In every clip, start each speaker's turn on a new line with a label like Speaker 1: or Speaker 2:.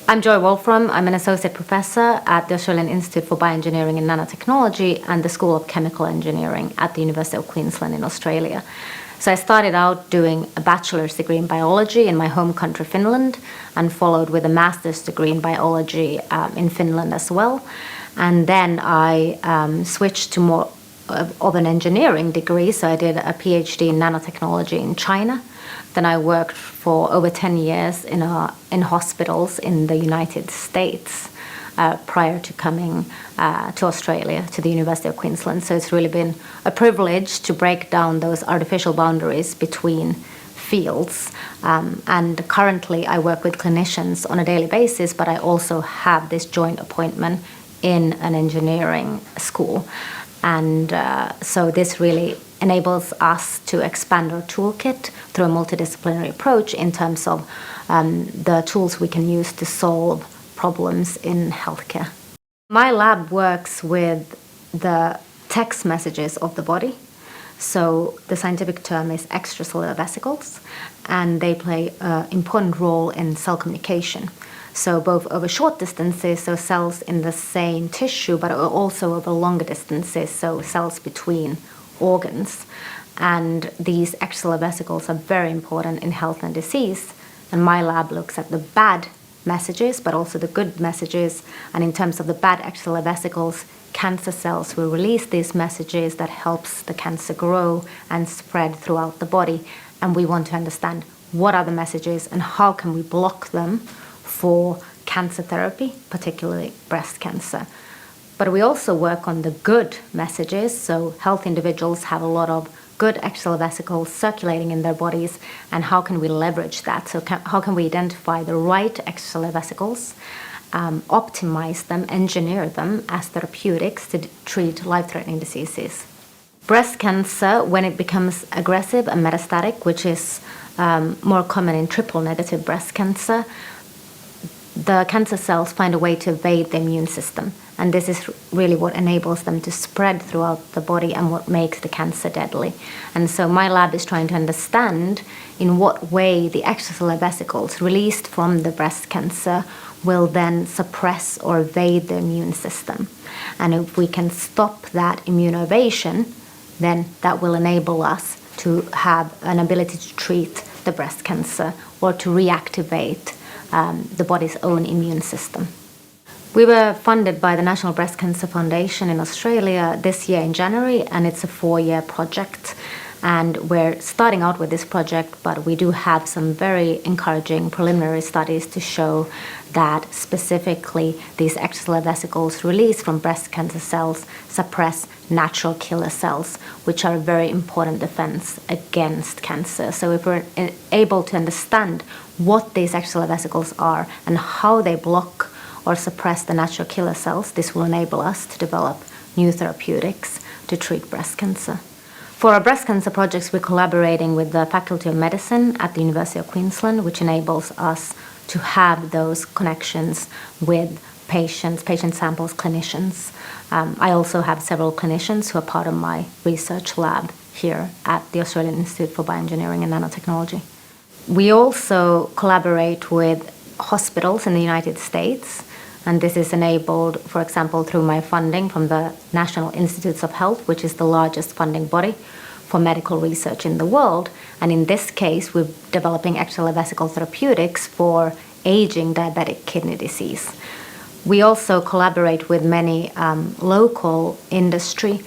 Speaker 1: I'm Joy Wolfram. I'm an associate professor at the Australian Institute for Bioengineering and Nanotechnology and the School of Chemical Engineering at the University of Queensland in Australia. So I started out doing a bachelor's degree in biology in my home country, Finland, and followed with a master's degree in biology in Finland as well. And then I switched to more of an engineering degree, so I did a PhD in nanotechnology in China. Then I worked for over 10 years in hospitals in the United States prior to coming to Australia, to the University of Queensland. So it's really been a privilege to break down those artificial boundaries between fields. And currently I work with clinicians on a daily basis, but I also have this joint appointment in an engineering school. And so this really enables us to expand our toolkit through a multidisciplinary approach in terms of the tools we can use to solve problems in healthcare. My lab works with the text messages of the body. So the scientific term is extracellular vesicles, and they play an important role in cell communication. So both over short distances, so cells in the same tissue, but also over longer distances, so cells between organs. And these extracellular vesicles are very important in health and disease. And my lab looks at the bad messages, but also the good messages. And in terms of the bad extracellular vesicles, cancer cells will release these messages that helps the cancer grow and spread throughout the body. And we want to understand what are the messages and how can we block them for cancer therapy, particularly breast cancer. But we also work on the good messages, so healthy individuals have a lot of good extracellular vesicles circulating in their bodies, and how can we leverage that? So how can we identify the right extracellular vesicles, optimize them, engineer them as therapeutics to treat life-threatening diseases? Breast cancer, when it becomes aggressive and metastatic, which is more common in triple-negative breast cancer, the cancer cells find a way to evade the immune system. And this is really what enables them to spread throughout the body and what makes the cancer deadly. And so my lab is trying to understand in what way the extracellular vesicles released from the breast cancer will then suppress or evade the immune system. And if we can stop that immunoevasion, then that will enable us to have an ability to treat the breast cancer or to reactivate the body's own immune system. We were funded by the National Breast Cancer Foundation in Australia this year in January, and it's a 4-year project. And we're starting out with this project, but we do have some very encouraging preliminary studies to show that specifically these extracellular vesicles released from breast cancer cells suppress natural killer cells, which are a very important defense against cancer. So if we're able to understand what these extracellular vesicles are and how they block or suppress the natural killer cells, this will enable us to develop new therapeutics to treat breast cancer. For our breast cancer projects, we're collaborating with the Faculty of Medicine at the University of Queensland, which enables us to have those connections with patients, patient samples, clinicians. I also have several clinicians who are part of my research lab here at the Australian Institute for Bioengineering and Nanotechnology. We also collaborate with hospitals in the United States, and this is enabled, for example, through my funding from the National Institutes of Health, which is the largest funding body for medical research in the world. And in this case, we're developing extracellular vesicle therapeutics for aging diabetic kidney disease. We also collaborate with many local industry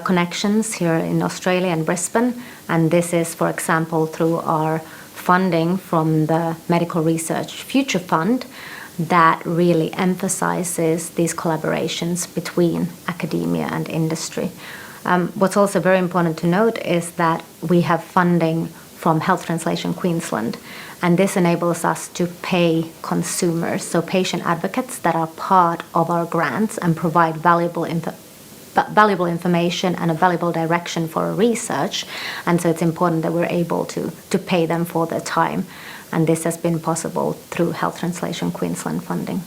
Speaker 1: connections here in Australia and Brisbane. And this is, for example, through our funding from the Medical Research Future Fund that really emphasizes these collaborations between academia and industry. What's also very important to note is that we have funding from Health Translation Queensland, and this enables us to pay consumers, so patient advocates that are part of our grants and provide valuable information and a valuable direction for our research. And so it's important that we're able to pay them for their time. And this has been possible through Health Translation Queensland funding.